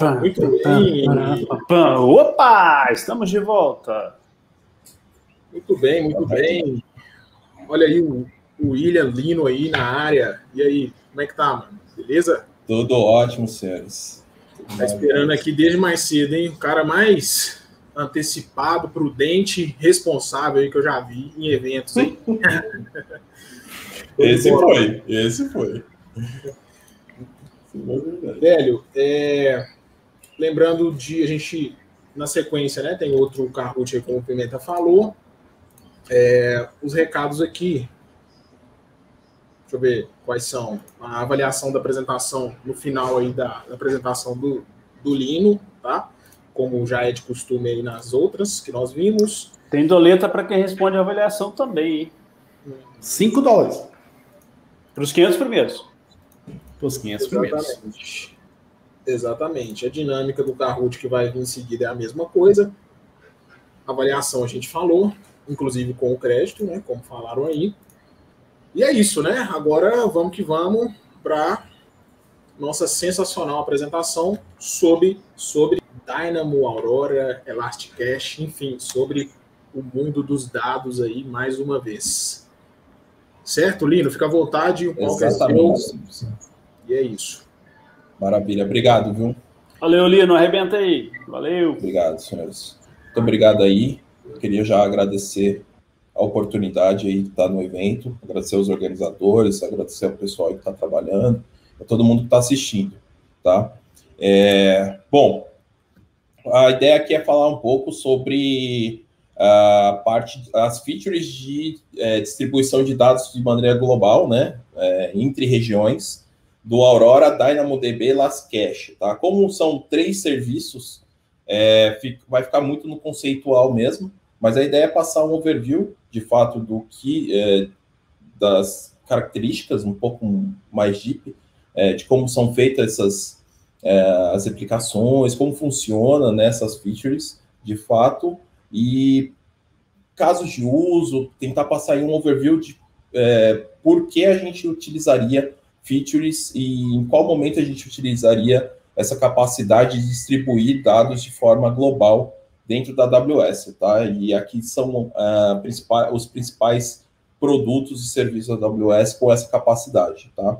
Muito bem. Opa, estamos de volta. Muito bem, muito bem. Olha aí o William Lino aí na área. E aí, como é que tá, mano? Beleza? Tudo ótimo, senhores. Tá esperando aqui desde mais cedo, hein? O cara mais antecipado, prudente, responsável aí que eu já vi em eventos aí. Esse foi. Velho, lembrando de a gente, na sequência, né? Tem outro Kahoot aí, como o Pimenta falou. Os recados aqui. Deixa eu ver quais são. A avaliação da apresentação no final aí da apresentação do Lino, tá? Como já é de costume aí nas outras que nós vimos. Tem doleta para quem responde a avaliação também, hein? $5. Para os 500 primeiros. Para os 500 primeiros. Exatamente. A dinâmica do Kahoot que vai vir em seguida é a mesma coisa. Avaliação a gente falou, inclusive com o crédito, né? Como falaram aí. E é isso, né? Agora vamos que vamos para nossa sensacional apresentação sobre Dynamo, Aurora, Elasticache, enfim, sobre o mundo dos dados aí mais uma vez. Certo, Lino? Fica à vontade. O palco é seu. E é isso. Maravilha. Obrigado, viu? Valeu, Lino. Arrebenta aí. Valeu. Obrigado, senhores. Muito obrigado aí. Eu queria já agradecer a oportunidade aí de estar no evento, agradecer aos organizadores, agradecer ao pessoal que está trabalhando, a todo mundo que está assistindo, tá? Bom, a ideia aqui é falar um pouco sobre as features de distribuição de dados de maneira global, né, entre regiões, do Aurora, DynamoDB e Elasticache, tá? Como são 3 serviços, vai ficar muito no conceitual mesmo, mas a ideia é passar um overview, de fato, do que das características um pouco mais deep, de como são feitas as aplicações, como funciona, né, essas features, de fato, e casos de uso, tentar passar aí um overview de por que a gente utilizaria features e em qual momento a gente utilizaria essa capacidade de distribuir dados de forma global dentro da AWS, tá? E aqui são os principais produtos e serviços da AWS com essa capacidade, tá?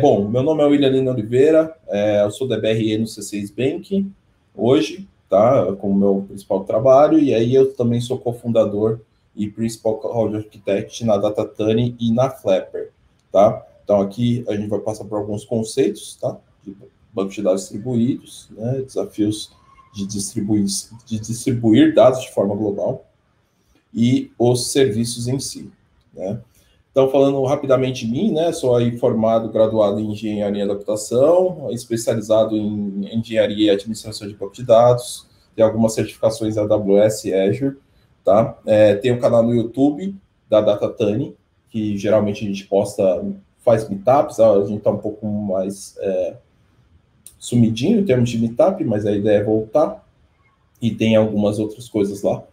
Bom, meu nome é William Lino Oliveira, eu sou DBRE no C6 Bank hoje, tá? Como meu principal trabalho, e aí eu também sou cofundador e principal Cloud Architect na DataTani e na Flapper, tá? Então aqui a gente vai passar por alguns conceitos, tá? De bancos de dados distribuídos, né? Desafios de distribuir dados de forma global e os serviços em si, né? Então, falando rapidamente de mim, né? Sou aí formado, graduado em Engenharia da Computação, especializado em Engenharia e Administração de Banco de Dados, tenho algumas certificações da AWS e Azure, tá? Tenho um canal no YouTube da DataTani, que geralmente a gente faz meetups, a gente está um pouco mais sumidinho em termos de meetup, mas a ideia é voltar, e tem algumas outras coisas lá,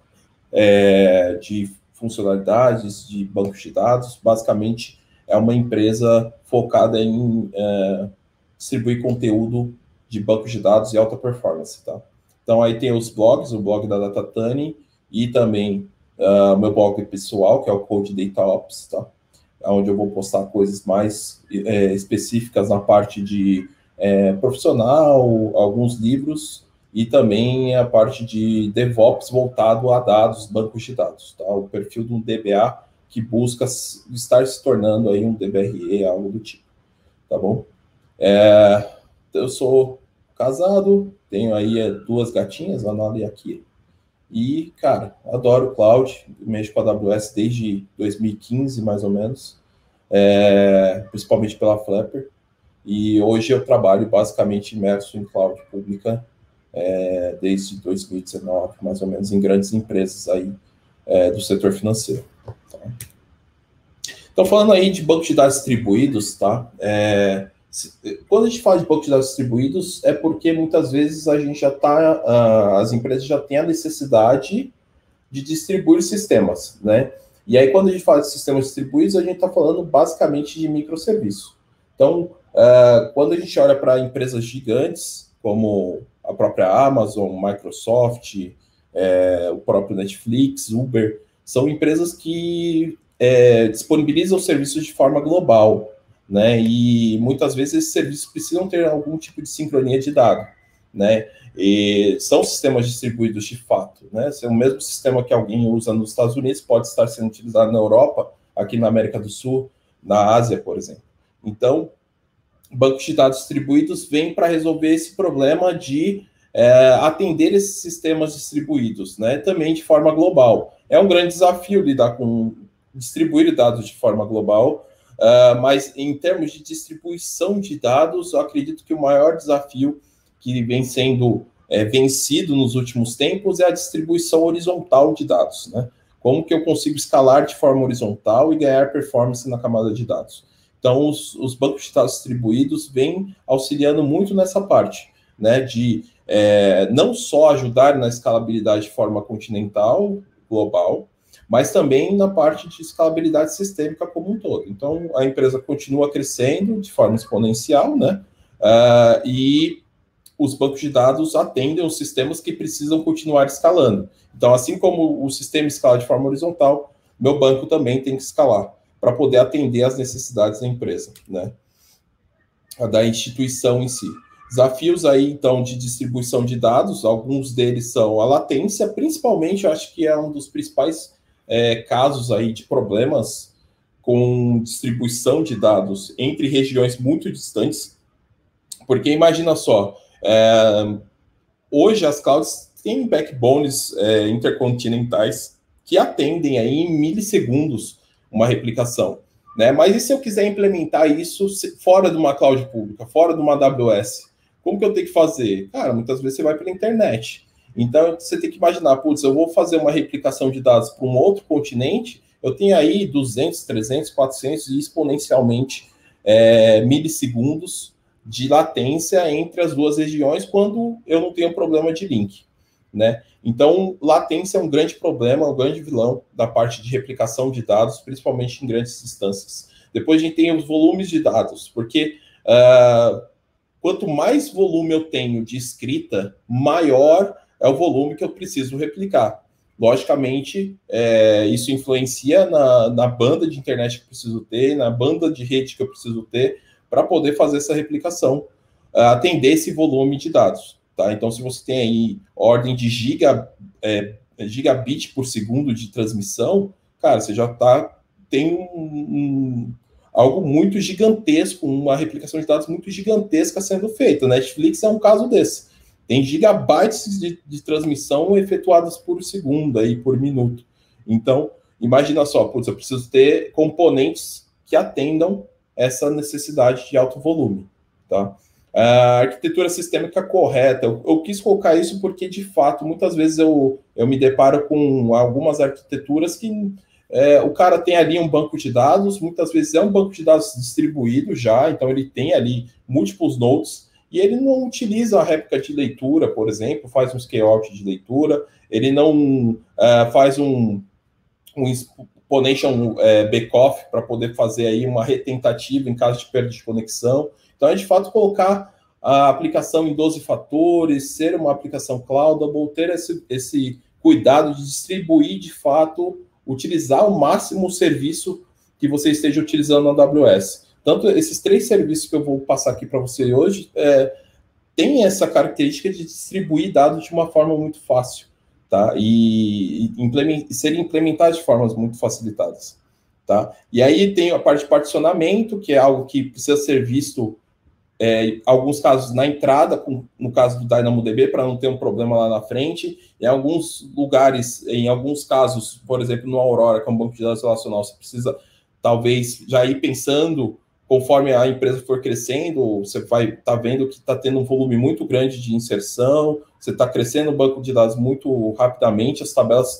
de funcionalidades, de bancos de dados. Basicamente, é uma empresa focada em distribuir conteúdo de bancos de dados e alta performance, tá? Então, aí tem os blogs, o blog da DataTani, e também meu blog pessoal, que é o Code Data Ops, tá? Onde eu vou postar coisas mais específicas na parte de profissional, alguns livros, e também a parte de DevOps voltado a dados, bancos de dados, tá? O perfil de um DBA que busca estar se tornando aí um DBRE, algo do tipo, tá bom? Eu sou casado, tenho aí 2 gatinhas, a Nala e a Kira, e, cara, adoro cloud, mexo com a AWS desde 2015, mais ou menos, principalmente pela Flapper, e hoje eu trabalho basicamente imerso em cloud pública desde 2019, mais ou menos, em grandes empresas aí do setor financeiro. Tá? Então, falando aí de bancos de dados distribuídos, tá? Quando a gente fala de bancos de dados distribuídos, é porque muitas vezes a gente já as empresas já têm a necessidade de distribuir sistemas, né? E aí, quando a gente fala de sistemas distribuídos, a gente está falando basicamente de microserviço. Então, quando a gente olha para empresas gigantes, como a própria Amazon, Microsoft, o próprio Netflix, Uber, são empresas que disponibilizam serviços de forma global, né? E muitas vezes esses serviços precisam ter algum tipo de sincronia de dado, né? E são sistemas distribuídos de fato, né? Se é o mesmo sistema que alguém usa nos Estados Unidos, pode estar sendo utilizado na Europa, aqui na América do Sul, na Ásia, por exemplo. Então, bancos de dados distribuídos vêm para resolver esse problema de atender esses sistemas distribuídos, né? Também de forma global. É um grande desafio lidar com distribuir dados de forma global, mas em termos de distribuição de dados, eu acredito que o maior desafio que vem sendo vencido nos últimos tempos é a distribuição horizontal de dados, né? Como que eu consigo escalar de forma horizontal e ganhar performance na camada de dados? Então, os bancos de dados distribuídos vêm auxiliando muito nessa parte, né? De não só ajudar na escalabilidade de forma continental, global, mas também na parte de escalabilidade sistêmica como um todo. Então, a empresa continua crescendo de forma exponencial, né? E os bancos de dados atendem os sistemas que precisam continuar escalando. Então, assim como o sistema escala de forma horizontal, meu banco também tem que escalar para poder atender às necessidades da empresa, né? Da instituição em si. Desafios aí, então, de distribuição de dados, alguns deles são a latência, principalmente, eu acho que é um dos principais casos aí de problemas com distribuição de dados entre regiões muito distantes, porque imagina só, hoje as clouds têm backbones intercontinentais que atendem aí em milissegundos uma replicação, né? Mas e se eu quiser implementar isso fora de uma cloud pública, fora de uma AWS? Como que eu tenho que fazer? Cara, muitas vezes você vai pela internet. Então, você tem que imaginar, putz, eu vou fazer uma replicação de dados para um outro continente, eu tenho aí 200, 300, 400 e exponencialmente milissegundos de latência entre as duas regiões quando eu não tenho problema de link, né? Então, latência é um grande problema, um grande vilão da parte de replicação de dados, principalmente em grandes distâncias. Depois a gente tem os volumes de dados, porque quanto mais volume eu tenho de escrita, maior é o volume que eu preciso replicar. Logicamente, isso influencia na banda de internet que eu preciso ter, na banda de rede que eu preciso ter, para poder fazer essa replicação, atender esse volume de dados. Tá? Então, se você tem aí ordem de gigabit por segundo de transmissão, cara, você já tem algo muito gigantesco, uma replicação de dados muito gigantesca sendo feita. Netflix é um caso desse. Tem gigabytes de transmissão efetuadas por segundo, aí, por minuto. Então, imagina só, putz, eu preciso ter componentes que atendam essa necessidade de alto volume. Tá? A arquitetura sistêmica correta, eu quis colocar isso porque, de fato, muitas vezes eu me deparo com algumas arquiteturas que o cara tem ali um banco de dados, muitas vezes é um banco de dados distribuído já, então ele tem ali múltiplos nodes, e ele não utiliza a réplica de leitura, por exemplo, faz um scale-out de leitura, ele não faz um exponential backoff para poder fazer aí uma retentativa em caso de perda de conexão. Então, é de fato colocar a aplicação em 12 fatores, ser uma aplicação cloudable, ter esse cuidado de distribuir de fato, utilizar ao máximo o serviço que você esteja utilizando na AWS. Tanto esses 3 serviços que eu vou passar aqui para você hoje tem essa característica de distribuir dados de uma forma muito fácil, tá? E serem implementados de formas muito facilitadas, tá? E aí tem a parte de particionamento, que é algo que precisa ser visto em alguns casos na entrada, no caso do DynamoDB, para não ter um problema lá na frente. Em alguns lugares, em alguns casos, por exemplo, no Aurora, que é um banco de dados relacional, você precisa talvez já ir pensando, conforme a empresa for crescendo, você vai estar vendo que está tendo um volume muito grande de inserção, você está crescendo o banco de dados muito rapidamente, as tabelas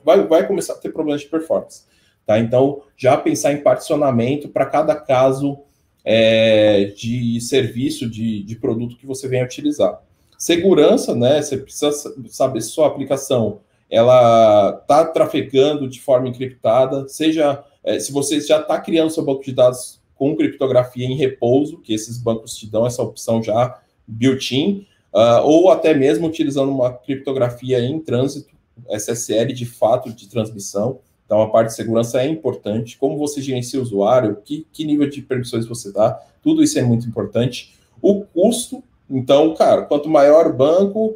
vai começar a ter problemas de performance. Tá? Então, já pensar em particionamento para cada caso de serviço, de produto que você venha utilizar. Segurança, né? Você precisa saber se sua aplicação ela está trafegando de forma encriptada, seja se você já está criando seu banco de dados com criptografia em repouso, que esses bancos te dão essa opção já built-in, ou até mesmo utilizando uma criptografia em trânsito, SSL de fato de transmissão. Então, a parte de segurança é importante. Como você gerencia o usuário, que nível de permissões você dá, tudo isso é muito importante. O custo, então, cara, quanto maior o banco,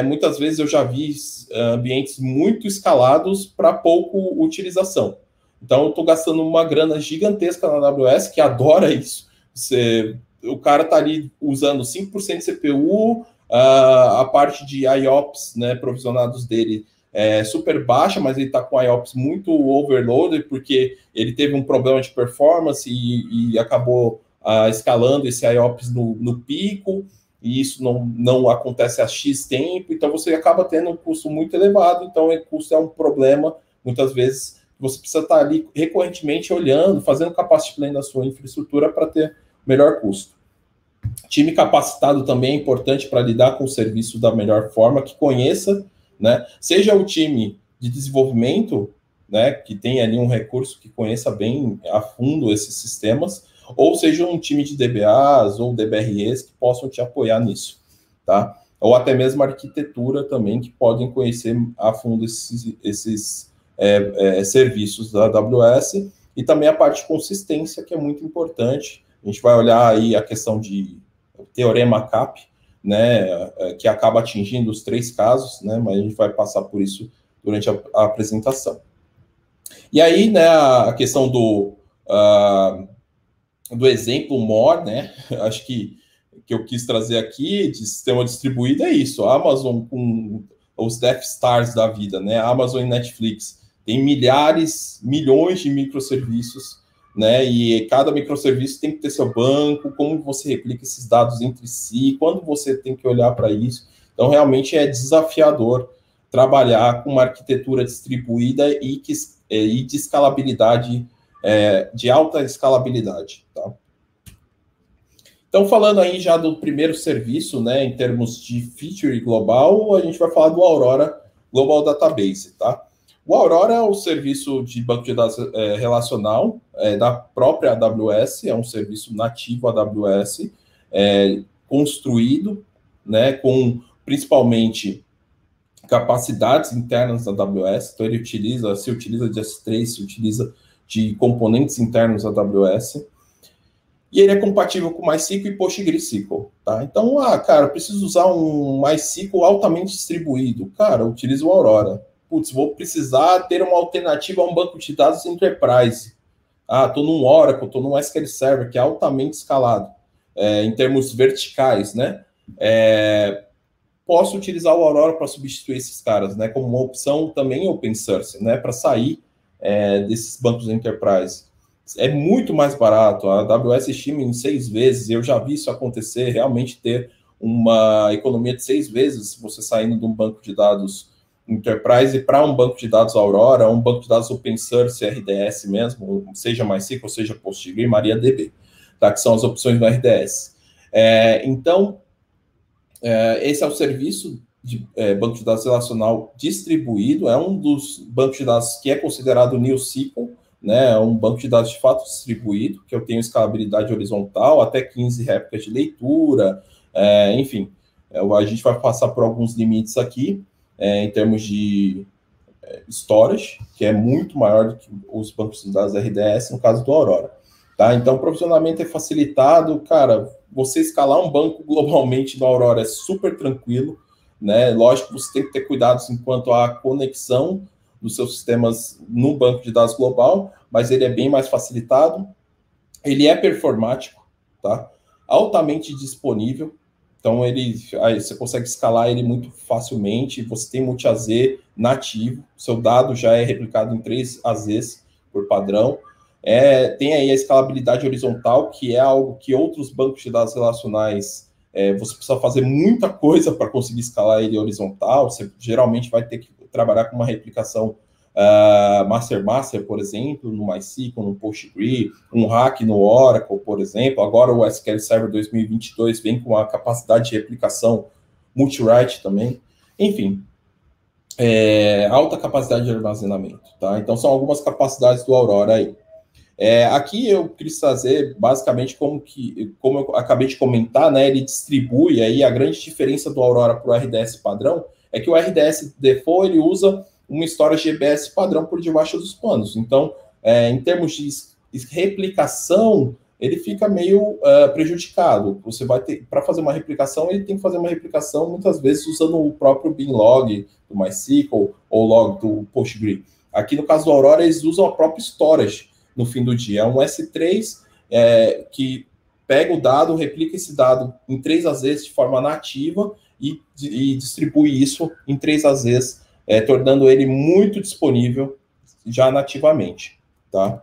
muitas vezes eu já vi ambientes muito escalados para pouco utilização. Então, eu estou gastando uma grana gigantesca na AWS, que adora isso. O cara está ali usando 5% de CPU, a parte de IOPS, né, provisionados dele, super baixa, mas ele está com IOPS muito overloaded, porque ele teve um problema de performance e acabou escalando esse IOPS no pico, e isso não acontece há X tempo, então você acaba tendo um custo muito elevado, então o custo é um problema, muitas vezes você precisa estar ali recorrentemente olhando, fazendo capacity plan da sua infraestrutura para ter melhor custo. Time capacitado também é importante para lidar com o serviço da melhor forma, que conheça, né? Seja o time de desenvolvimento, né, que tem ali um recurso que conheça bem a fundo esses sistemas, ou seja um time de DBAs ou DBREs que possam te apoiar nisso, tá? Ou até mesmo arquitetura também, que podem conhecer a fundo esses serviços da AWS, e também a parte de consistência, que é muito importante. A gente vai olhar aí a questão de teorema CAP, né, que acaba atingindo os 3 casos, né, mas a gente vai passar por isso durante a apresentação. E aí, né, a questão do exemplo more, né, acho que eu quis trazer aqui de sistema distribuído é isso, a Amazon com os Death Stars da vida, né, a Amazon e Netflix, tem milhões de microserviços, né, e cada microserviço tem que ter seu banco, como você replica esses dados entre si, quando você tem que olhar para isso. Então, realmente é desafiador trabalhar com uma arquitetura distribuída e de escalabilidade, de alta escalabilidade, tá? Então, falando aí já do primeiro serviço, né, em termos de feature global, a gente vai falar do Aurora Global Database, tá? O Aurora é o serviço de banco de dados relacional da própria AWS, é um serviço nativo AWS, construído, né, com principalmente capacidades internas da AWS, então ele se utiliza de S3, se utiliza de componentes internos da AWS, e ele é compatível com MySQL e PostgreSQL, tá? Então, cara, eu preciso usar um MySQL altamente distribuído, cara, eu utilizo o Aurora. Putz, vou precisar ter uma alternativa a um banco de dados enterprise. Estou num Oracle, estou num SQL Server, que é altamente escalado, em termos verticais, né? Posso utilizar o Aurora para substituir esses caras, né? Como uma opção também open source, né? Para sair desses bancos enterprise. É muito mais barato, a AWS estima em 6 vezes, eu já vi isso acontecer, realmente ter uma economia de 6 vezes, se você saindo de um banco de dados Enterprise para um banco de dados Aurora, um banco de dados open source RDS mesmo, seja MySQL, seja PostgreSQL, MariaDB, tá? Que são as opções do RDS. Então, esse é o serviço de banco de dados relacional distribuído, é um dos bancos de dados que é considerado NewSQL, né? É um banco de dados de fato distribuído, que eu tenho escalabilidade horizontal, até 15 réplicas de leitura, enfim, a gente vai passar por alguns limites aqui, em termos de storage, que é muito maior do que os bancos de dados RDS, no caso do Aurora. Tá? Então, o provisionamento é facilitado. Cara, você escalar um banco globalmente no Aurora é super tranquilo, né? Lógico que você tem que ter cuidados enquanto à conexão dos seus sistemas no banco de dados global, mas ele é bem mais facilitado. Ele é performático, tá? Altamente disponível. Então, você consegue escalar ele muito facilmente, você tem multi-AZ nativo, seu dado já é replicado em 3 AZs por padrão. Tem aí a escalabilidade horizontal, que é algo que outros bancos de dados relacionais, você precisa fazer muita coisa para conseguir escalar ele horizontal, você geralmente vai ter que trabalhar com uma replicação master, por exemplo, no MySQL, no PostgreSQL, um hack no Oracle, por exemplo. Agora o SQL Server 2022 vem com a capacidade de replicação multi-write também. Enfim, alta capacidade de armazenamento, tá? Então, são algumas capacidades do Aurora aí. Aqui eu quis trazer basicamente como eu acabei de comentar, né, ele distribui aí a grande diferença do Aurora para o RDS padrão, é que o RDS Default ele usa uma história GBS padrão por debaixo dos panos. Então, em termos de replicação, ele fica meio prejudicado. Você vai ter, para fazer uma replicação, ele tem que fazer uma replicação muitas vezes usando o próprio binlog do MySQL ou log do PostgreSQL. Aqui no caso do Aurora, eles usam a própria storage no fim do dia. É um S3 que pega o dado, replica esse dado em 3 AZs de forma nativa e distribui isso em 3 AZs, tornando ele muito disponível já nativamente, tá?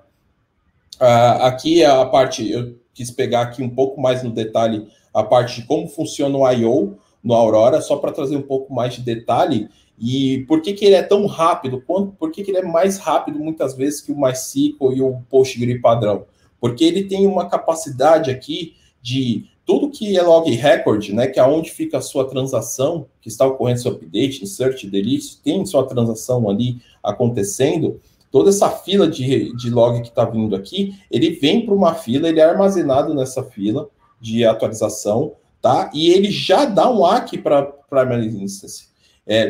Aqui a parte, eu quis pegar aqui um pouco mais no detalhe a parte de como funciona o I/O no Aurora, só para trazer um pouco mais de detalhe. E por que ele é tão rápido? Por que ele é mais rápido muitas vezes que o MySQL e o PostgreSQL padrão? Porque ele tem uma capacidade aqui de tudo que é log record, né, que é onde fica a sua transação, que está ocorrendo seu update, insert, delete, tem sua transação ali acontecendo, toda essa fila de log que está vindo aqui, ele vem para uma fila, ele é armazenado nessa fila de atualização, tá? E ele já dá um ACK para primary instance.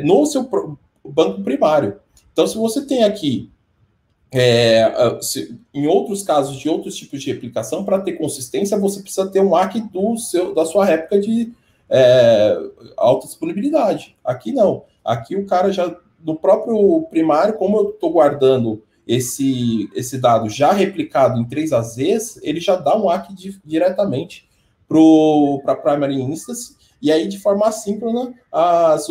No seu banco primário. Então, se você tem aqui, em outros casos de outros tipos de replicação, para ter consistência, você precisa ter um ACK da sua réplica de alta disponibilidade. Aqui não. Aqui o cara já, no próprio primário, como eu estou guardando esse dado já replicado em 3 AZs, ele já dá um ACK diretamente para a primary instance. E aí, de forma assíncrona, os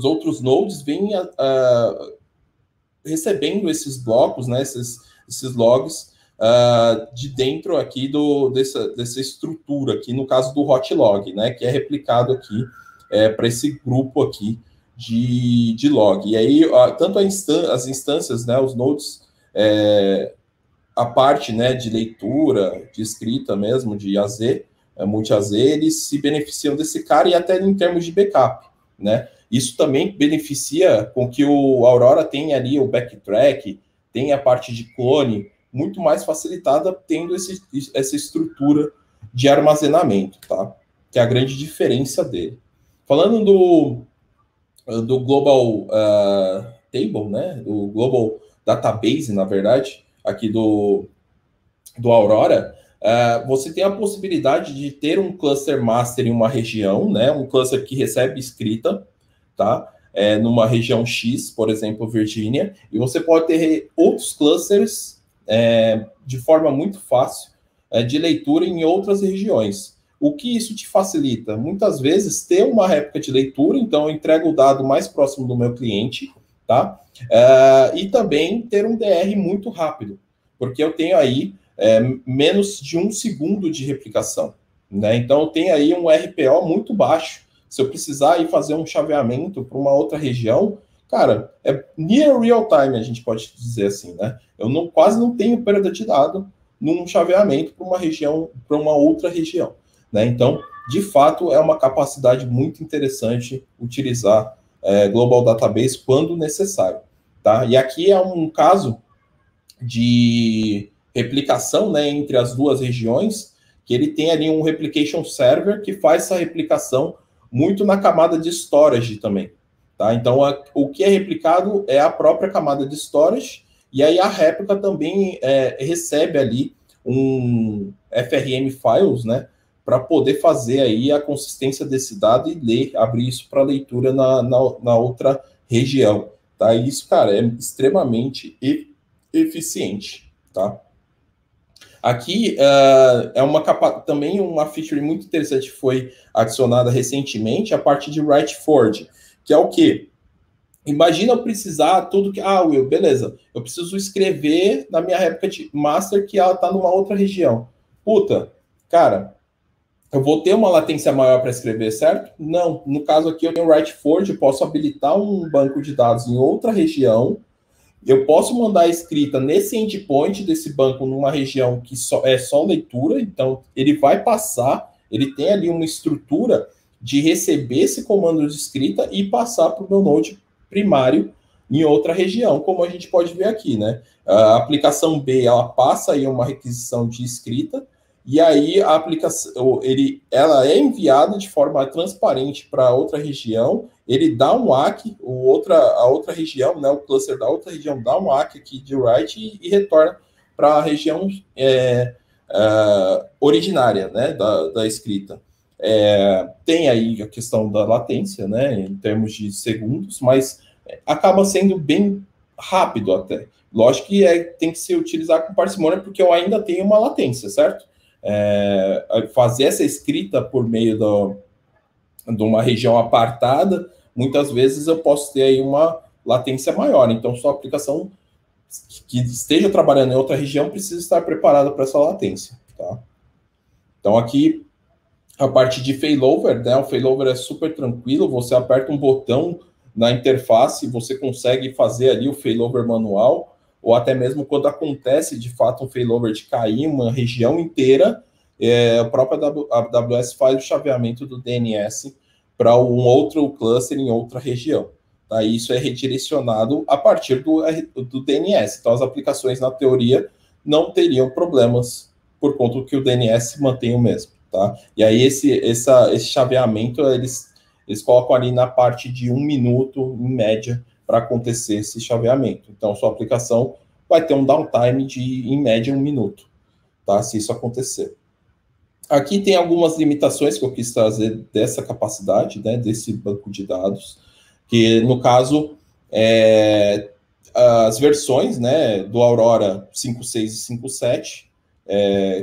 outros nodes vêm recebendo esses blocos, né, esses logs de dentro aqui dessa estrutura, aqui no caso do hotlog, né, que é replicado aqui para esse grupo aqui de log. E aí, tanto as instâncias, né, os nodes, a parte, né, de leitura, de escrita mesmo, de AZ, multi-AZ, eles se beneficiam desse cara e até em termos de backup, né? Isso também beneficia com que o Aurora tenha ali o backtrack, tenha a parte de clone muito mais facilitada, tendo essa estrutura de armazenamento, tá? Que é a grande diferença dele. Falando do Global Table, né? Do Global Database, na verdade, aqui do Aurora, você tem a possibilidade de ter um cluster master em uma região, né? Um cluster que recebe escrita, tá? Numa região X, por exemplo, Virgínia, e você pode ter outros clusters de forma muito fácil de leitura em outras regiões. O que isso te facilita? Muitas vezes ter uma réplica de leitura, então eu entrego o dado mais próximo do meu cliente, tá? E também ter um DR muito rápido, porque eu tenho aí menos de 1 segundo de replicação, né? Então eu tenho aí um RPO muito baixo. Se eu precisar ir fazer um chaveamento para uma outra região, cara, é near real time, a gente pode dizer assim, né? Eu quase não tenho perda de dado num chaveamento para uma região, para uma outra região, né? Então, de fato, é uma capacidade muito interessante utilizar Global Database quando necessário, tá? E aqui é um caso de replicação, né, entre as duas regiões, que ele tem ali um replication server que faz essa replicação muito na camada de storage também, tá? Então, o que é replicado é a própria camada de storage, e aí a réplica também recebe ali um FRM files, né, para poder fazer aí a consistência desse dado e abrir isso para leitura na outra região, tá? E isso, cara, é extremamente eficiente, tá? Aqui também uma feature muito interessante que foi adicionada recentemente, a parte de write forward, que é o quê? Imagina eu precisar tudo que... Will, beleza, eu preciso escrever na minha réplica de master que ela está numa outra região. Puta, cara, eu vou ter uma latência maior para escrever, certo? Não, no caso aqui eu tenho write forward, eu posso habilitar um banco de dados em outra região. Eu posso mandar a escrita nesse endpoint desse banco numa região que é só leitura, então ele vai passar, ele tem ali uma estrutura de receber esse comando de escrita e passar para o meu node primário em outra região, como a gente pode ver aqui, né? A aplicação B, ela passa aí uma requisição de escrita, e aí a aplicação, ela é enviada de forma transparente para outra região, ele dá um ACK, a outra região, né, o cluster da outra região dá um ACK aqui de write e retorna para a região originária, né, da escrita. Tem aí a questão da latência, né, em termos de segundos, mas acaba sendo bem rápido até. Lógico que tem que se utilizar com parcimônia, porque eu ainda tenho uma latência, certo? Fazer essa escrita por meio de uma região apartada, muitas vezes eu posso ter aí uma latência maior. Então, sua aplicação que esteja trabalhando em outra região precisa estar preparada para essa latência, tá? Então, aqui, a parte de failover, né? O failover é super tranquilo, você aperta um botão na interface, você consegue fazer ali o failover manual, ou até mesmo quando acontece, de fato, um failover de cair uma região inteira, a própria AWS faz o chaveamento do DNS para um outro cluster em outra região. Tá? Isso é redirecionado a partir do DNS. Então, as aplicações, na teoria, não teriam problemas por conta que o DNS mantém o mesmo. Tá? E aí, esse chaveamento, eles colocam ali na parte de 1 minuto, em média, para acontecer esse chaveamento. Então, sua aplicação vai ter um downtime de, em média, 1 minuto, tá? Se isso acontecer. Aqui tem algumas limitações que eu quis trazer dessa capacidade, né, desse banco de dados, que, no caso, as versões, né, do Aurora 5.6 e 5.7,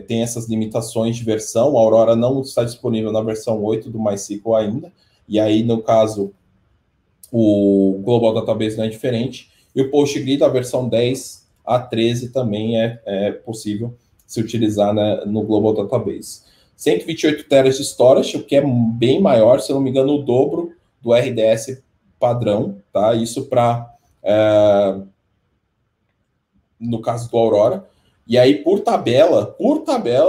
tem essas limitações de versão. A Aurora não está disponível na versão 8 do MySQL ainda, e aí, no caso, o Global Database não é diferente, e o PostGrid, a versão 10 a 13 também é possível se utilizar, né, no Global Database. 128 teras de storage, o que é bem maior, se eu não me engano, o dobro do RDS padrão, tá? Isso para, no caso do Aurora. E aí, por tabela,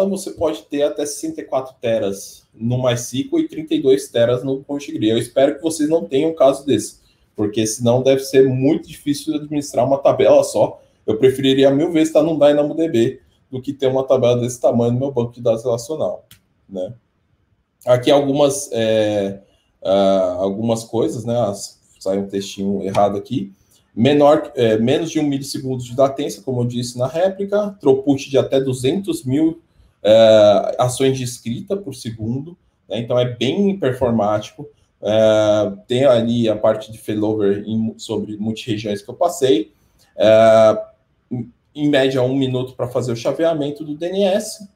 você pode ter até 64 teras no MySQL e 32 teras no PostgreSQL. Eu espero que vocês não tenham um caso desse, porque senão deve ser muito difícil de administrar uma tabela só. Eu preferiria 1000 vezes estar num DynamoDB do que ter uma tabela desse tamanho no meu banco de dados relacional, né? Aqui algumas coisas, né? Sai um textinho errado aqui. Menos de 1 milissegundo de latência, como eu disse na réplica, throughput de até 200 mil ações de escrita por segundo, né? Então é bem performático. Tem ali a parte de failover sobre multirregiões que eu passei. Em média, 1 minuto para fazer o chaveamento do DNS,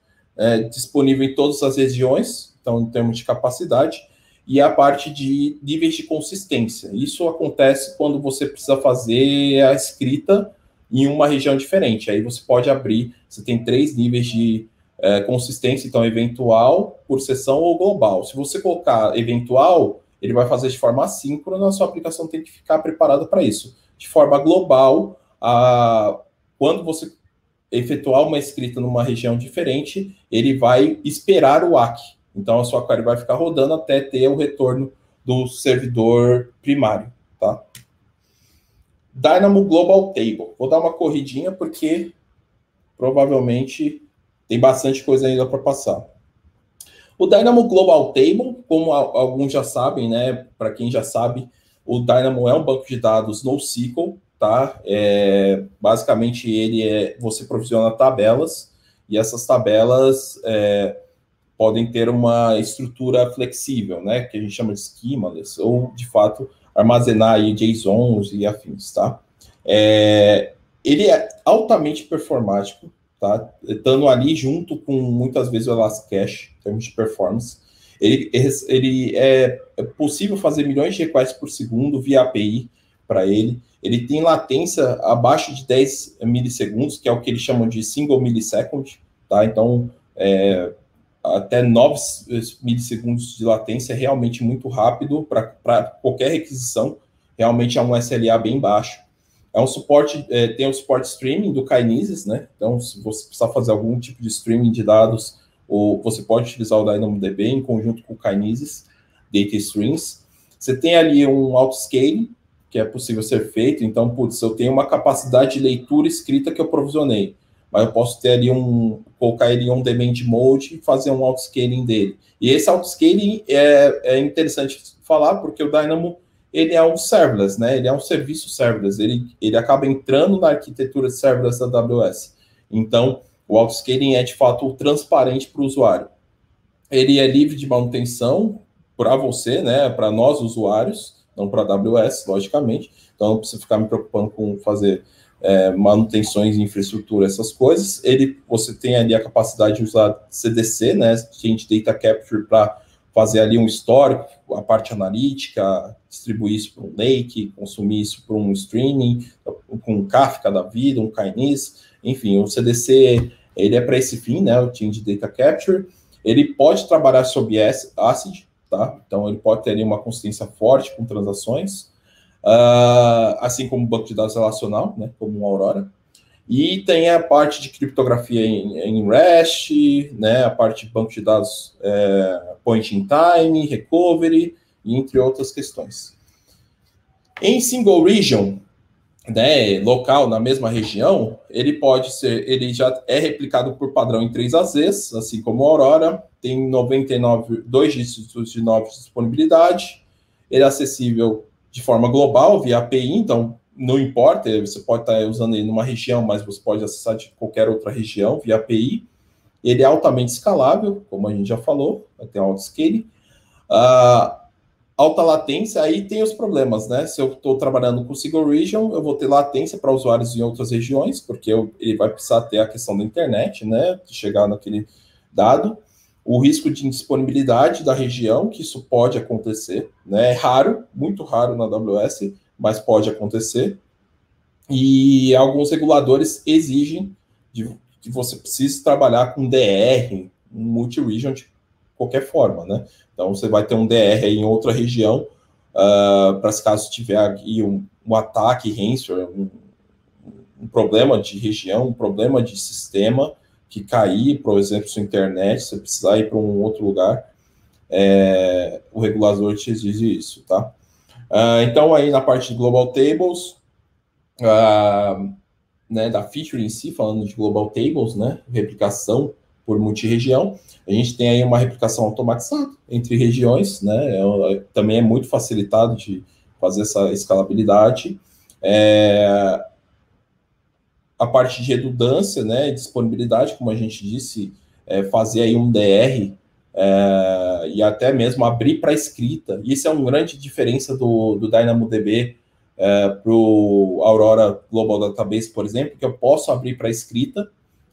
disponível em todas as regiões, então em termos de capacidade. E a parte de níveis de consistência. Isso acontece quando você precisa fazer a escrita em uma região diferente. Aí você pode abrir, você tem 3 níveis de consistência, então eventual, por sessão ou global. Se você colocar eventual, ele vai fazer de forma assíncrona, a sua aplicação tem que ficar preparada para isso. De forma global, quando você efetuar uma escrita numa região diferente, ele vai esperar o ACK. Então, a sua query vai ficar rodando até ter o retorno do servidor primário, tá? Dynamo Global Table. Vou dar uma corridinha porque provavelmente tem bastante coisa ainda para passar. O Dynamo Global Table, como alguns já sabem, né? Para quem já sabe, o Dynamo é um banco de dados NoSQL, tá? Basicamente, você provisiona tabelas, e essas tabelas podem ter uma estrutura flexível, né, que a gente chama de schemaless, ou, de fato, armazenar aí JSONs e afins, tá? Ele é altamente performático, tá? Estando ali junto com, muitas vezes, o Elasticache, em termos de performance. Ele é possível fazer milhões de requests por segundo via API para ele. Ele tem latência abaixo de 10 milissegundos, que é o que eles chamam de single millisecond, tá? Então, até 9 milissegundos de latência é realmente muito rápido para qualquer requisição. Realmente é um SLA bem baixo. É um suporte, tem o suporte streaming do Kinesis, né? Então, se você precisar fazer algum tipo de streaming de dados, você pode utilizar o DynamoDB em conjunto com o Kinesis, Data Streams. Você tem ali um autoscaling, que é possível ser feito. Então, putz, eu tenho uma capacidade de leitura escrita que eu provisionei, mas eu posso ter ali colocar ele em um demand mode e fazer um autoscaling dele. E esse autoscaling é interessante falar, porque o Dynamo, ele é um serverless, né? Ele é um serviço serverless, ele acaba entrando na arquitetura de serverless da AWS. Então, o autoscaling é, de fato, transparente para o usuário. Ele é livre de manutenção para você, né? Para nós, usuários, não para a AWS, logicamente. Então, não precisa ficar me preocupando com fazer manutenções de infraestrutura, essas coisas. Você tem ali a capacidade de usar CDC, né? Change Data Capture, para fazer ali um histórico, a parte analítica, distribuir isso para um lake, consumir isso para um streaming, com um Kafka da vida, um Kinesis, enfim, o CDC, ele é para esse fim, né? O Change Data Capture. Ele pode trabalhar sob ACID, tá? Então, ele pode ter ali uma consistência forte com transações, assim como o banco de dados relacional, né, como o Aurora. E tem a parte de criptografia em REST, né, a parte de banco de dados point in time, recovery, entre outras questões. Em single region, né, local, na mesma região, ele já é replicado por padrão em 3 AZs, assim como o Aurora, tem 2 dígitos de 9 de disponibilidade, ele é acessível de forma global, via API, então não importa, você pode estar usando ele numa região, mas você pode acessar de qualquer outra região via API. Ele é altamente escalável, como a gente já falou, tem autoscaling. Alta latência, aí tem os problemas, né? Se eu estou trabalhando com single region, eu vou ter latência para usuários em outras regiões, porque ele vai precisar ter a questão da internet, né? De chegar naquele dado. O risco de indisponibilidade da região, que isso pode acontecer, né? É raro, muito raro na AWS, mas pode acontecer. E alguns reguladores exigem que você precise trabalhar com DR, um multi-region de qualquer forma, né? Então, você vai ter um DR em outra região, para se caso tiver aqui um ataque ransomware, um problema de região, um problema de sistema, que cair, por exemplo, sua internet, você precisar ir para um outro lugar, o regulador te exige isso, tá? Então, aí na parte de Global Tables, né, da feature em si, falando de Global Tables, né, replicação por multi-região, a gente tem aí uma replicação automatizada entre regiões, né, também é muito facilitado de fazer essa escalabilidade. A parte de redundância, né, disponibilidade, como a gente disse, fazer aí um DR e até mesmo abrir para escrita. Isso é uma grande diferença do DynamoDB para o Aurora Global Database, por exemplo, que eu posso abrir para escrita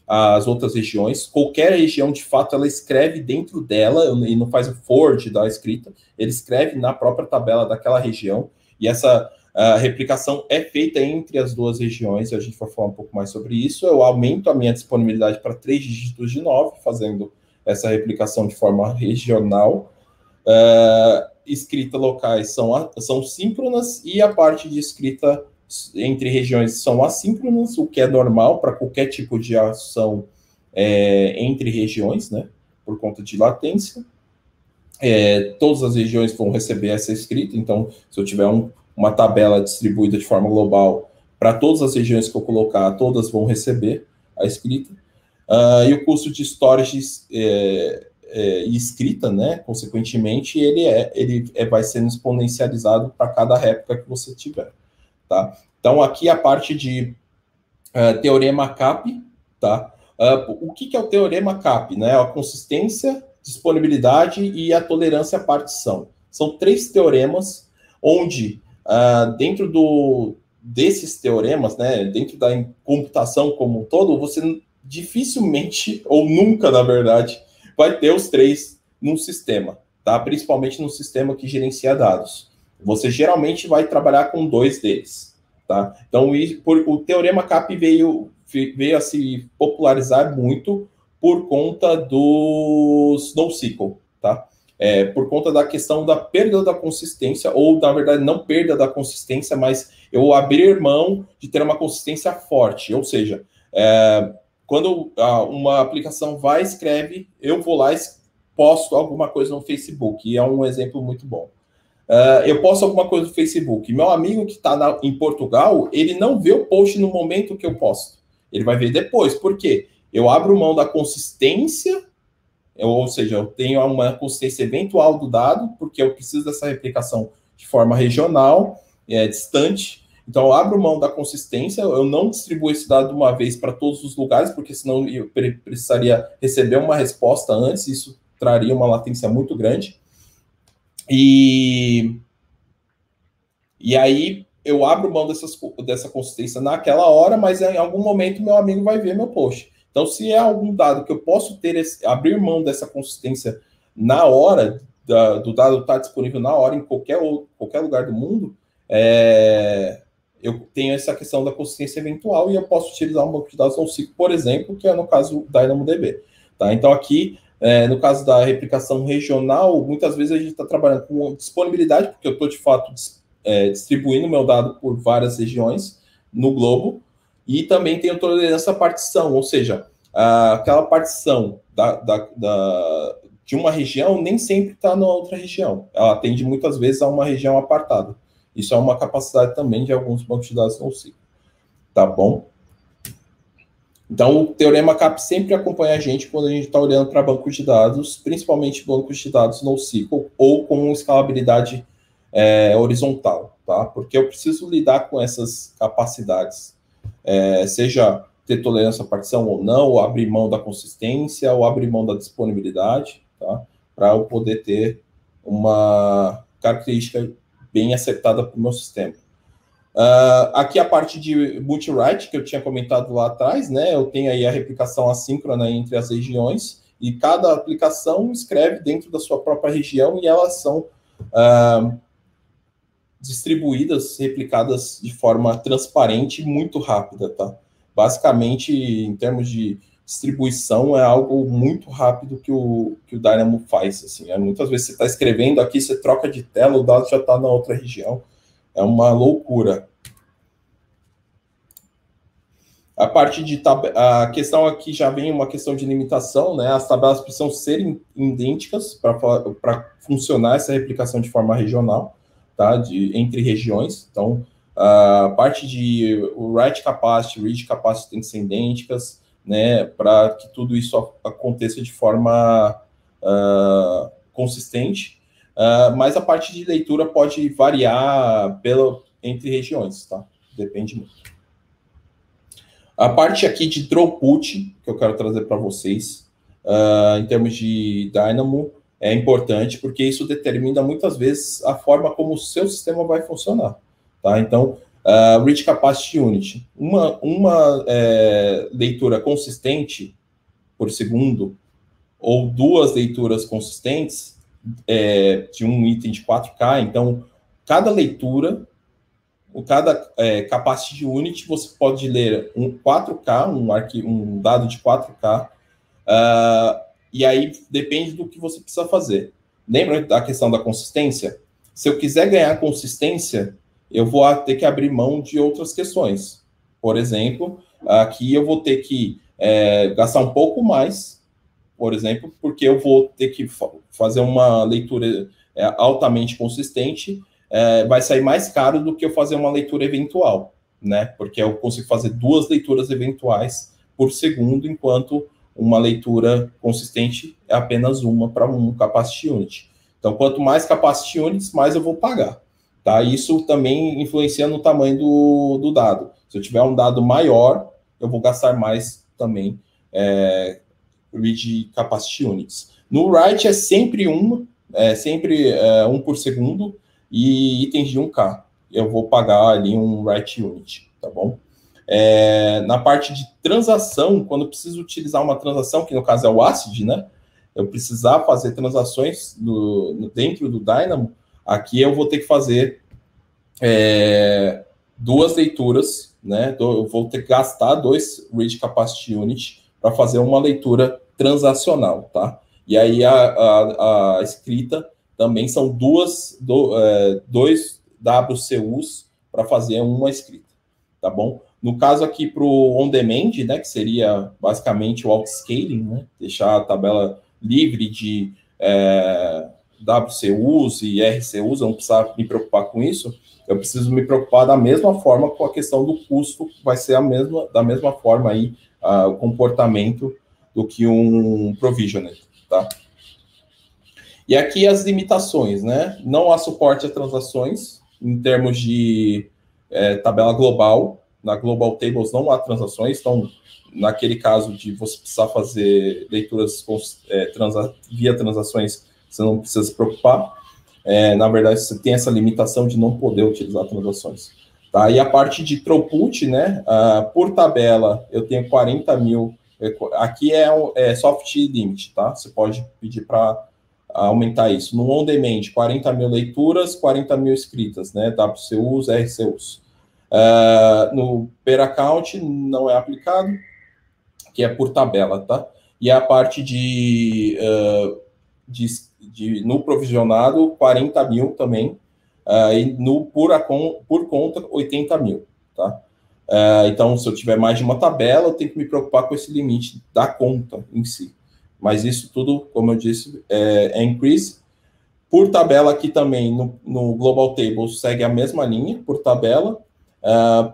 as outras regiões. Qualquer região, de fato, ela escreve dentro dela, e não faz o forward da escrita, ele escreve na própria tabela daquela região, e essa replicação é feita entre as duas regiões, e a gente vai falar um pouco mais sobre isso. Eu aumento a minha disponibilidade para 3 dígitos de 9, fazendo essa replicação de forma regional. Escrita locais são síncronas, e a parte de escrita entre regiões são assíncronas, o que é normal para qualquer tipo de ação entre regiões, né, por conta de latência. Todas as regiões vão receber essa escrita, então, se eu tiver uma tabela distribuída de forma global, para todas as regiões que eu colocar, todas vão receber a escrita. E o custo de storage e escrita, né, consequentemente, ele vai sendo exponencializado para cada réplica que você tiver. Tá? Então, aqui a parte de teorema CAP, tá? O que é o teorema CAP? Né? A consistência, disponibilidade e a tolerância à partição. São 3 teoremas, onde dentro desses teoremas, né, dentro da computação como um todo, você dificilmente, ou nunca, na verdade, vai ter os 3 num sistema, tá? Principalmente no sistema que gerencia dados. Você geralmente vai trabalhar com 2 deles, tá? Então, o teorema CAP veio a se popularizar muito por conta dos NoSQL, tá? Por conta da questão da perda da consistência, ou, na verdade, não perda da consistência, mas eu abrir mão de ter uma consistência forte, ou seja, quando uma aplicação escreve, eu vou lá e posto alguma coisa no Facebook, e é um exemplo muito bom. eu posto alguma coisa no Facebook. Meu amigo que está em Portugal, ele não vê o post no momento que eu posto. Ele vai ver depois. Por quê? Eu abro mão da consistência, ou seja, eu tenho uma consistência eventual do dado, porque eu preciso dessa replicação de forma regional, distante. Então, eu abro mão da consistência, eu não distribuo esse dado de uma vez para todos os lugares, porque senão eu precisaria receber uma resposta antes, isso traria uma latência muito grande. E aí, eu abro mão dessa consistência naquela hora, mas em algum momento meu amigo vai ver meu post. Então, se é algum dado que eu posso abrir mão dessa consistência na hora, do dado estar disponível na hora, em qualquer lugar do mundo, eu tenho essa questão da consistência eventual e eu posso utilizar um banco de dados NoSQL, por exemplo, que é no caso do DynamoDB. Tá? Então, aqui, no caso da replicação regional, muitas vezes a gente está trabalhando com disponibilidade, porque eu estou, de fato, distribuindo meu dado por várias regiões no globo, e também tenho tolerância à partição, ou seja, aquela partição de uma região nem sempre está na outra região. Ela atende muitas vezes a uma região apartada. Isso é uma capacidade também de alguns bancos de dados NoSQL. Tá bom? Então, o Teorema CAP sempre acompanha a gente quando a gente está olhando para bancos de dados, principalmente bancos de dados NoSQL, ou com escalabilidade horizontal, tá? Porque eu preciso lidar com essas capacidades. Seja ter tolerância à partição ou não, ou abrir mão da consistência, ou abrir mão da disponibilidade, tá? Para eu poder ter uma característica bem acertada para o meu sistema. Aqui a parte de multi-write, que eu tinha comentado lá atrás, né? Eu tenho aí a replicação assíncrona entre as regiões, e cada aplicação escreve dentro da sua própria região, e elas são distribuídas, replicadas de forma transparente e muito rápida, tá? Basicamente, em termos de distribuição, é algo muito rápido que o Dynamo faz, assim. Muitas vezes você está escrevendo aqui, você troca de tela, o dado já está na outra região. É uma loucura. A questão aqui já vem uma questão de limitação, né? As tabelas precisam ser idênticas para funcionar essa replicação de forma regional, tá? Entre regiões. Então, a parte de write capacity, read capacity tem que ser idênticas, né? Para que tudo isso aconteça de forma consistente. Mas a parte de leitura pode variar entre regiões, tá? Depende muito. A parte aqui de throughput, que eu quero trazer para vocês, em termos de Dynamo, é importante, porque isso determina muitas vezes a forma como o seu sistema vai funcionar, tá? Então, Read Capacity Unit. Uma leitura consistente por segundo, ou duas leituras consistentes, de um item de 4K, então, cada leitura, cada capacity unit, você pode ler um 4K, um dado de 4K, e aí depende do que você precisa fazer. Lembra da questão da consistência? Se eu quiser ganhar consistência, eu vou ter que abrir mão de outras questões. Por exemplo, aqui eu vou ter que gastar um pouco mais, por exemplo, porque eu vou ter que fazer uma leitura altamente consistente, vai sair mais caro do que eu fazer uma leitura eventual, né? Porque eu consigo fazer duas leituras eventuais por segundo, enquanto uma leitura consistente é apenas uma para um capacity unit. Então, quanto mais capacity units, mais eu vou pagar, tá? Isso também influencia no tamanho do dado. Se eu tiver um dado maior, eu vou gastar mais também read capacity units. No write é sempre um por segundo, e itens de 1K. Eu vou pagar ali um write unit, tá bom? Na parte de transação, quando eu preciso utilizar uma transação, que no caso é o ACID, né? Eu precisar fazer transações dentro do Dynamo, aqui eu vou ter que fazer duas leituras, né? Eu vou ter que gastar 2 read capacity unit para fazer uma leitura transacional, tá? E aí a escrita também são dois WCUs para fazer uma escrita, tá bom? No caso aqui para o on-demand, né, que seria basicamente o outscaling, né, deixar a tabela livre WCUs e RCUs, eu não precisava me preocupar com isso, eu preciso me preocupar da mesma forma com a questão do custo, vai ser da mesma forma aí o comportamento do que um provisioner, tá? E aqui as limitações, né? Não há suporte a transações em termos de tabela global. Na Global Tables não há transações, então, naquele caso de você precisar fazer leituras via transações, você não precisa se preocupar. Na verdade, você tem essa limitação de não poder utilizar transações. Tá? E a parte de throughput, né? Por tabela, eu tenho 40 mil. Aqui é soft limit, tá? Você pode pedir para aumentar isso. No on-demand, 40 mil leituras, 40 mil escritas, né? WCUs, RCUs. No per account não é aplicado, que é por tabela, tá? E a parte no provisionado, 40 mil também, e por conta, 80 mil, tá? Então, se eu tiver mais de uma tabela, eu tenho que me preocupar com esse limite da conta em si. Mas isso tudo, como eu disse, é increase. Por tabela aqui também, no Global Tables, segue a mesma linha, por tabela.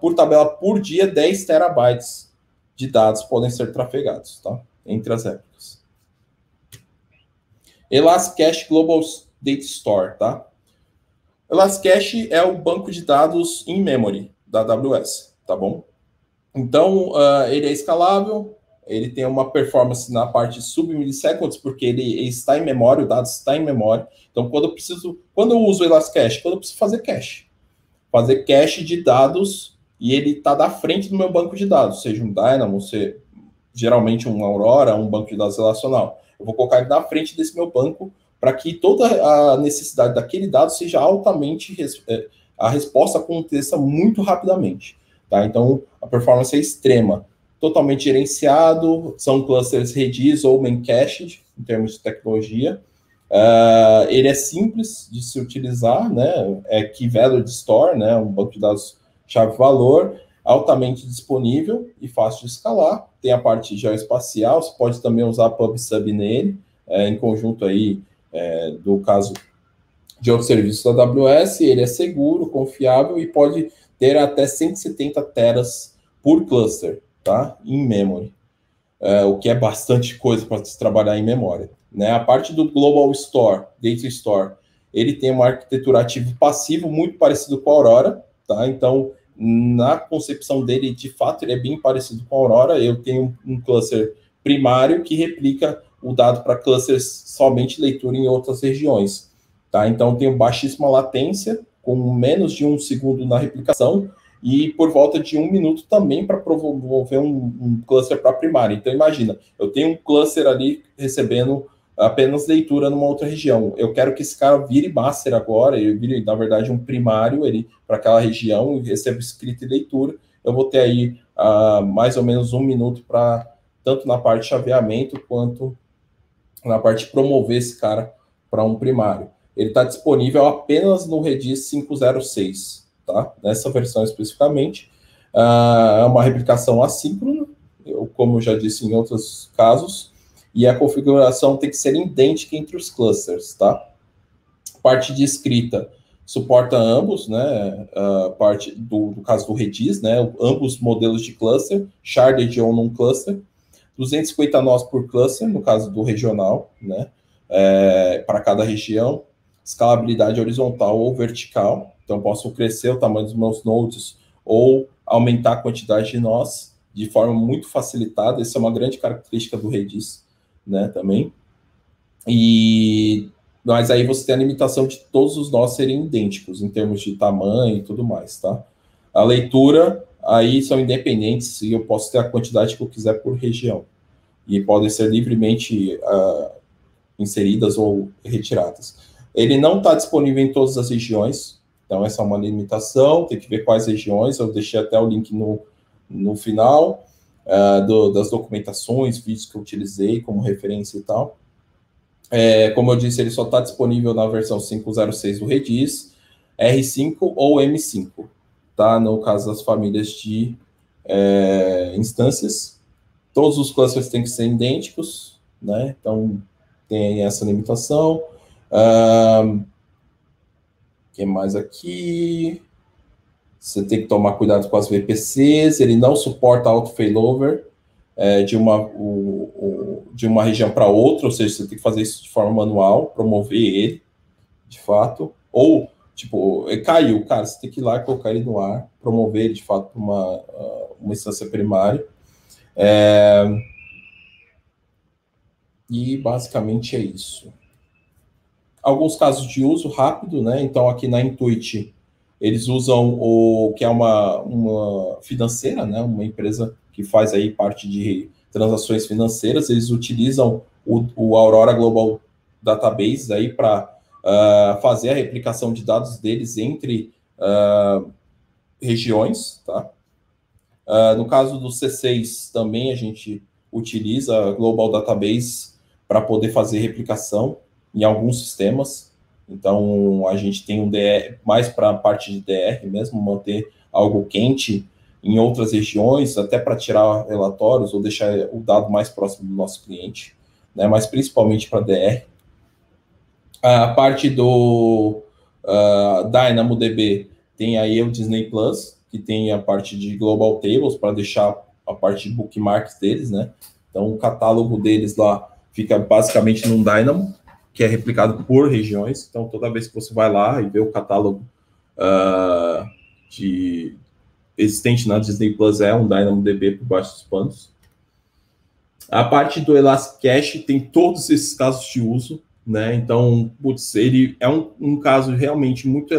Por tabela, por dia, 10 terabytes de dados podem ser trafegados, tá? Entre as épocas. Elasticcache Global Data Store, tá? Elasticcache é o banco de dados in memory da AWS, tá bom? Então, ele é escalável, ele tem uma performance na parte sub-milisseconds, porque ele está em memória, o dado está em memória. Então, quando eu uso o Elasticcache? Quando eu preciso fazer cache de dados, e ele está da frente do meu banco de dados, seja um Dynamo, geralmente um Aurora, um banco de dados relacional. Eu vou colocar ele na frente desse meu banco para que toda a necessidade daquele dado seja altamente, a resposta aconteça muito rapidamente. Tá? Então, a performance é extrema. Totalmente gerenciado, são clusters Redis ou Memcached, em termos de tecnologia. Ele é simples de se utilizar, né? É Key Value Store, né? Um banco de dados chave-valor, altamente disponível e fácil de escalar. Tem a parte geoespacial, você pode também usar PubSub nele, em conjunto aí, do caso de outros serviços da AWS. Ele é seguro, confiável e pode ter até 170 teras por cluster, tá? Em memory. O que é bastante coisa para se trabalhar em memória. Né? A parte do Global Store, Data Store, ele tem uma arquitetura ativo-passivo muito parecido com a Aurora, tá? Então, na concepção dele, de fato, ele é bem parecido com a Aurora. Eu tenho um cluster primário que replica o dado para clusters somente leitura em outras regiões, tá? Então, eu tenho baixíssima latência, com menos de 1 segundo na replicação, e por volta de 1 minuto também para promover um cluster para primária. Então, imagina, eu tenho um cluster ali recebendo apenas leitura numa outra região. Eu quero que esse cara vire master agora, ele vire, na verdade, um primário para aquela região, e receba escrita e leitura. Eu vou ter aí mais ou menos 1 minuto para, tanto na parte de chaveamento, quanto na parte de promover esse cara para um primário. Ele está disponível apenas no Redis 5.06, tá? Nessa versão especificamente. É uma replicação assíncrona, como eu já disse em outros casos, e a configuração tem que ser idêntica entre os clusters, tá? Parte de escrita suporta ambos, né? Parte do caso do Redis, né? Ambos modelos de cluster, sharded ou non cluster, 250 nós por cluster, no caso do regional, né? Para cada região, escalabilidade horizontal ou vertical, então posso crescer o tamanho dos meus nodes ou aumentar a quantidade de nós de forma muito facilitada. Essa é uma grande característica do Redis, né, também. Mas aí você tem a limitação de todos os nós serem idênticos em termos de tamanho e tudo mais, tá? A leitura, aí são independentes e eu posso ter a quantidade que eu quiser por região. E podem ser livremente inseridas ou retiradas. Ele não está disponível em todas as regiões, então essa é uma limitação, tem que ver quais regiões, eu deixei até o link no final das documentações, vídeos que eu utilizei como referência e tal. Como eu disse, ele só está disponível na versão 5.06 do Redis, R5 ou M5, tá? No caso das famílias de instâncias. Todos os clusters têm que ser idênticos, né? Então, tem essa limitação. Que mais aqui? Você tem que tomar cuidado com as VPCs, ele não suporta auto failover de uma região para outra, ou seja, você tem que fazer isso de forma manual, promover ele, de fato, ou, tipo, caiu, cara, você tem que ir lá e colocar ele no ar, promover ele, de fato, para uma instância primária. E, basicamente, é isso. Alguns casos de uso rápido, né? Então, aqui na Intuit, eles usam o que é uma financeira, né? Uma empresa que faz aí parte de transações financeiras. Eles utilizam o Aurora Global Database aí para fazer a replicação de dados deles entre regiões, tá? No caso do C6 também a gente utiliza a Global Database para poder fazer replicação em alguns sistemas. Então, a gente tem um DR, mais para a parte de DR mesmo, manter algo quente em outras regiões, até para tirar relatórios ou deixar o dado mais próximo do nosso cliente, né? Mas principalmente para DR. A parte do DynamoDB tem aí o Disney Plus, que tem a parte de Global Tables, para deixar a parte de bookmarks deles, né? Então, o catálogo deles lá fica basicamente num Dynamo, que é replicado por regiões. Então, toda vez que você vai lá e vê o catálogo existente na Disney Plus é um DynamoDB por baixo dos panos. A parte do Elasticache tem todos esses casos de uso, né? Então, putz, ele é um caso realmente muito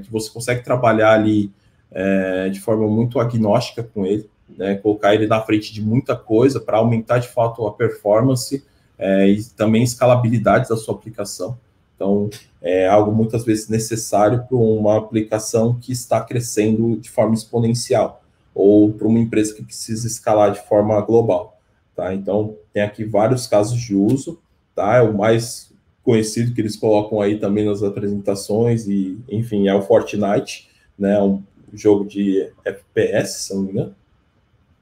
que você consegue trabalhar ali de forma muito agnóstica com ele, né? Colocar ele na frente de muita coisa para aumentar de fato a performance e também escalabilidade da sua aplicação. Então, é algo muitas vezes necessário para uma aplicação que está crescendo de forma exponencial, ou para uma empresa que precisa escalar de forma global, tá? Então, tem aqui vários casos de uso, tá? É o mais conhecido que eles colocam aí também nas apresentações, e, enfim, é o Fortnite, né? Um jogo de FPS, se não me engano,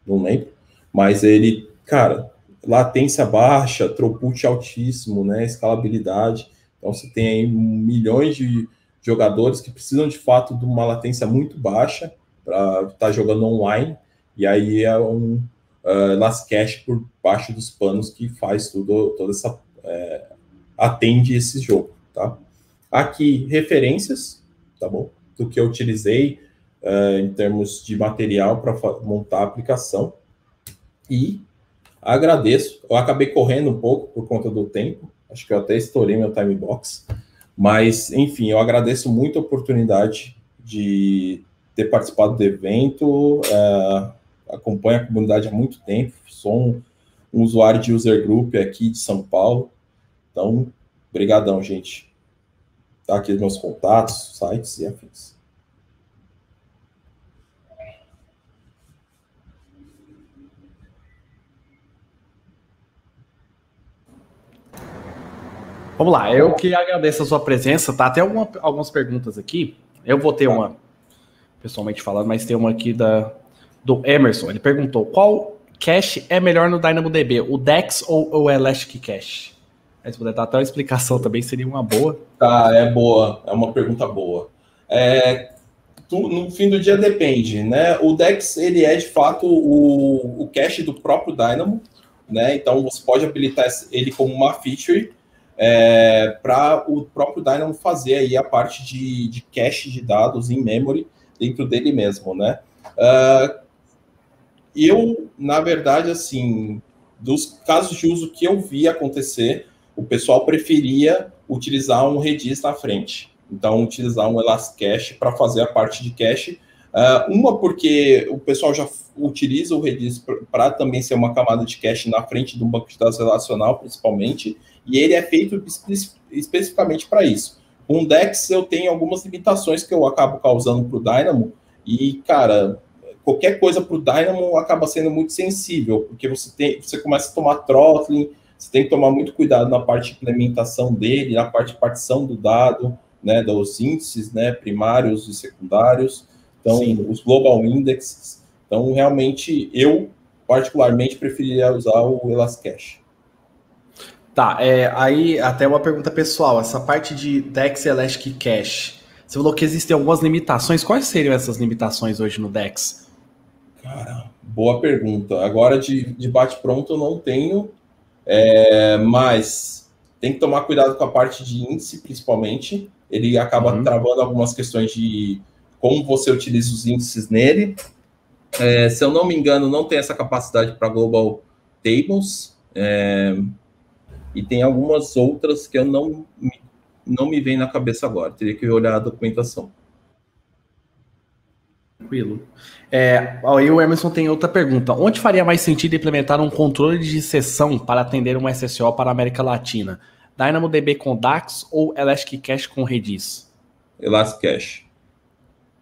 não lembro, mas ele, cara, latência baixa, throughput altíssimo, né? Escalabilidade. Então, você tem aí milhões de jogadores que precisam, de fato, de uma latência muito baixa para estar jogando online, e aí é um Elasticache por baixo dos panos que faz toda essa... atende esse jogo, tá? Aqui, referências, tá bom? Do que eu utilizei em termos de material para montar a aplicação. E agradeço. Eu acabei correndo um pouco por conta do tempo. Acho que eu até estourei meu time box. Mas, enfim, eu agradeço muito a oportunidade de ter participado do evento. Acompanho a comunidade há muito tempo. Sou um usuário de user group aqui de São Paulo. Então, brigadão, gente. Tá aqui os meus contatos, sites e afins. Vamos lá, eu que agradeço a sua presença, tá? Tem algumas perguntas aqui. Eu vou ter uma, pessoalmente falando, mas tem uma aqui do Emerson. Ele perguntou, qual cache é melhor no DynamoDB, o DEX ou o Elastic Cache? Aí, se puder dar até uma explicação também, seria uma boa. Tá, é boa, é uma pergunta boa. No fim do dia depende, né? O DEX, ele é de fato o cache do próprio Dynamo, né? Então, você pode habilitar ele como uma feature para o próprio Dynamo fazer aí a parte de cache de dados em memory dentro dele mesmo, né? Eu, na verdade, assim, dos casos de uso que eu vi acontecer, o pessoal preferia utilizar um Redis na frente. Então, utilizar um Elasticache para fazer a parte de cache. Uma, porque o pessoal já utiliza o Redis para também ser uma camada de cache na frente de um banco de dados relacional, principalmente, e ele é feito especificamente para isso. Com o DEX, eu tenho algumas limitações que eu acabo causando para o Dynamo, e, cara, qualquer coisa para o Dynamo acaba sendo muito sensível, porque você começa a tomar throttling, você tem que tomar muito cuidado na parte de implementação dele, na parte de partição do dado, né, dos índices, né, primários e secundários, então, os global indexes. Então, realmente, eu, particularmente, preferiria usar o Elasticache. Tá, aí até uma pergunta pessoal. Essa parte de DEX e Elastic Cache, você falou que existem algumas limitações. Quais seriam essas limitações hoje no DEX? Cara, boa pergunta. Agora de bate-pronto eu não tenho, mas tem que tomar cuidado com a parte de índice, principalmente. Ele acaba travando algumas questões de como você utiliza os índices nele. Se eu não me engano, não tem essa capacidade para Global Tables. E tem algumas outras que eu não me vem na cabeça agora. Teria que olhar a documentação. Tranquilo. Aí o Emerson tem outra pergunta. Onde faria mais sentido implementar um controle de sessão para atender um SSO para a América Latina? DynamoDB com DAX ou Elastic Cache com Redis? Elastic Cache.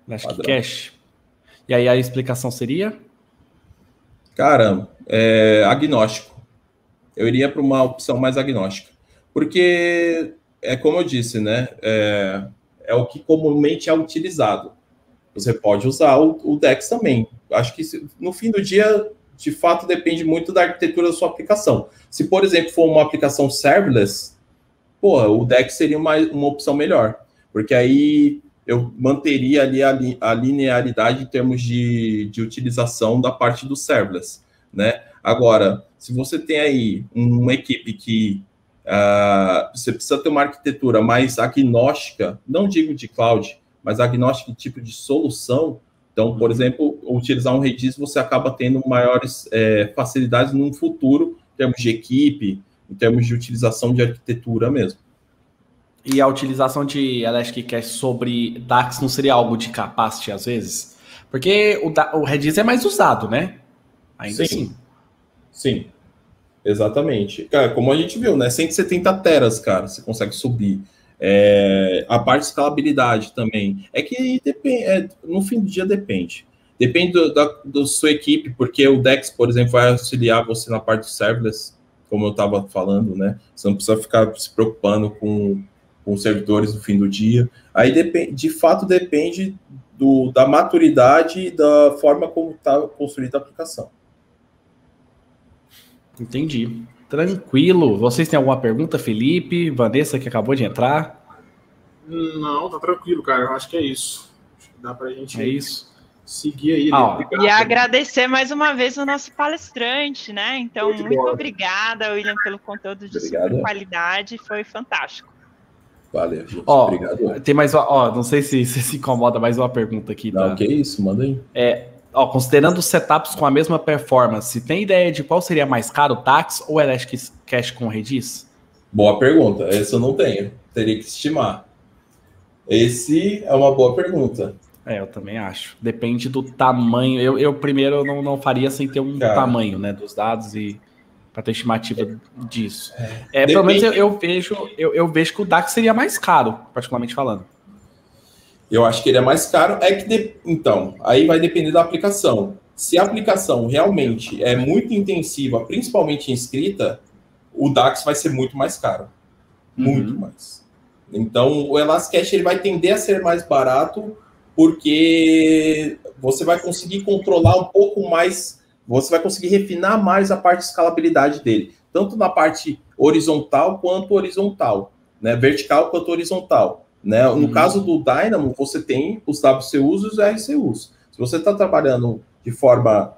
Elastic Cache. E aí a explicação seria? Cara, agnóstico. Eu iria para uma opção mais agnóstica. Porque, como eu disse, né? É o que comumente é utilizado. Você pode usar o DEX também. Acho que no fim do dia, de fato, depende muito da arquitetura da sua aplicação. Se, por exemplo, for uma aplicação serverless, o DEX seria uma opção melhor. Porque aí eu manteria ali a linearidade em termos de utilização da parte do serverless, né? Agora, se você tem aí uma equipe que você precisa ter uma arquitetura mais agnóstica, não digo de cloud, mas agnóstica de tipo de solução, então, por exemplo, utilizar um Redis, você acaba tendo maiores facilidades no futuro, em termos de equipe, em termos de utilização de arquitetura mesmo. E a utilização de Elastic Cache sobre DAX não seria algo de capacity, às vezes? Porque o Redis é mais usado, né? Ainda assim. Sim, exatamente. Cara, como a gente viu, né? 170 teras, cara, você consegue subir. A parte de escalabilidade também. Que depende, no fim do dia depende. Depende da sua equipe, porque o DEX, por exemplo, vai auxiliar você na parte do serverless, como eu estava falando, né? Você não precisa ficar se preocupando com servidores no fim do dia. Aí, de fato, depende da maturidade e da forma como está construída a aplicação. Entendi. Tranquilo. Vocês têm alguma pergunta, Felipe, Vanessa, que acabou de entrar? Não, tá tranquilo, cara. Eu acho que é isso. Acho que dá pra gente seguir aí. E agradecer mais uma vez o nosso palestrante, né? Então, muito obrigada, William, pelo conteúdo de super qualidade. Foi fantástico. Valeu, gente. Obrigado. Tem mais uma, não sei se você se incomoda, mais uma pergunta aqui. Não, tá? Que isso, manda aí. Considerando os setups com a mesma performance, tem ideia de qual seria mais caro, DAX ou Elastic Cache com Redis? Boa pergunta. Essa eu não tenho. Teria que estimar. Esse é uma boa pergunta. Eu também acho. Depende do tamanho. Eu primeiro não faria sem ter um tamanho, né, dos dados e para ter estimativa disso. Pelo menos eu vejo que o DAX seria mais caro, particularmente falando. Eu acho que ele é mais caro. Então, aí vai depender da aplicação. Se a aplicação realmente é muito intensiva, principalmente em escrita, o DAX vai ser muito mais caro. Muito mais. Então, o Elastic Cache ele vai tender a ser mais barato porque você vai conseguir controlar um pouco mais, você vai conseguir refinar mais a parte de escalabilidade dele, tanto na parte horizontal quanto horizontal, né? Vertical quanto horizontal. Né? No caso do Dynamo, você tem os WCUs e os RCUs. Se você está trabalhando de forma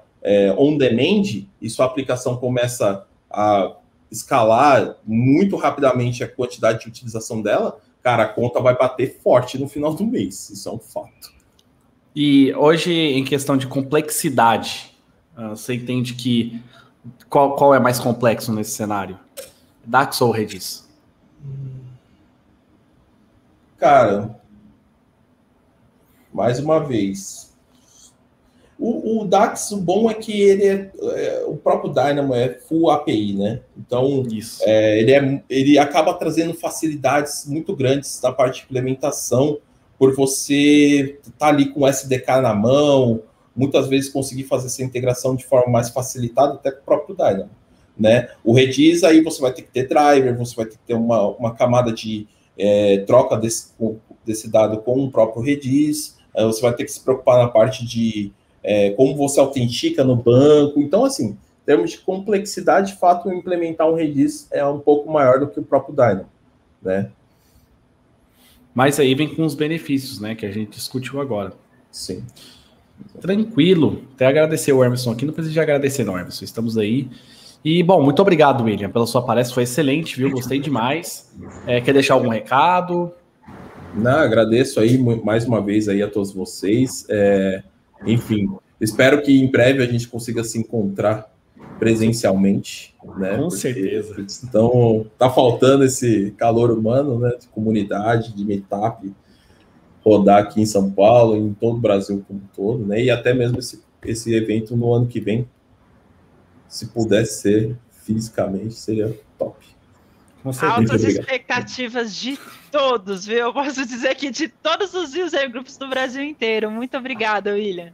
on-demand e sua aplicação começa a escalar muito rapidamente a quantidade de utilização dela, cara, a conta vai bater forte no final do mês. Isso é um fato. E hoje, em questão de complexidade, você entende que qual é mais complexo nesse cenário? DAX ou Redis? Cara, mais uma vez, o DAX, o bom é que ele o próprio Dynamo é full API, né? Então, ele acaba trazendo facilidades muito grandes na parte de implementação, por você estar ali com o SDK na mão, muitas vezes conseguir fazer essa integração de forma mais facilitada até com o próprio Dynamo, né? O Redis, aí você vai ter que ter driver, você vai ter que ter uma camada de troca desse dado com o próprio Redis, você vai ter que se preocupar na parte de como você autentica no banco. Então, assim, termos de complexidade, de fato, implementar um Redis é um pouco maior do que o próprio Dynamo, né? Mas aí vem com os benefícios, né, que a gente discutiu agora. Sim. Tranquilo. Até agradecer o Emerson aqui. Não precisa de agradecer, não, Emerson. Estamos aí. E, bom, muito obrigado, William, pela sua palestra. Foi excelente, viu? Gostei demais. Quer deixar algum recado? Não, agradeço aí mais uma vez aí a todos vocês. Enfim, espero que em breve a gente consiga se encontrar presencialmente, né? Com certeza. Então, tá faltando esse calor humano, né? De comunidade, de meetup, rodar aqui em São Paulo, em todo o Brasil como um todo, né? E até mesmo esse evento no ano que vem, se pudesse ser fisicamente, seria top. Altas expectativas de todos, viu? Eu posso dizer que de todos os user groups do Brasil inteiro. Muito obrigada, William.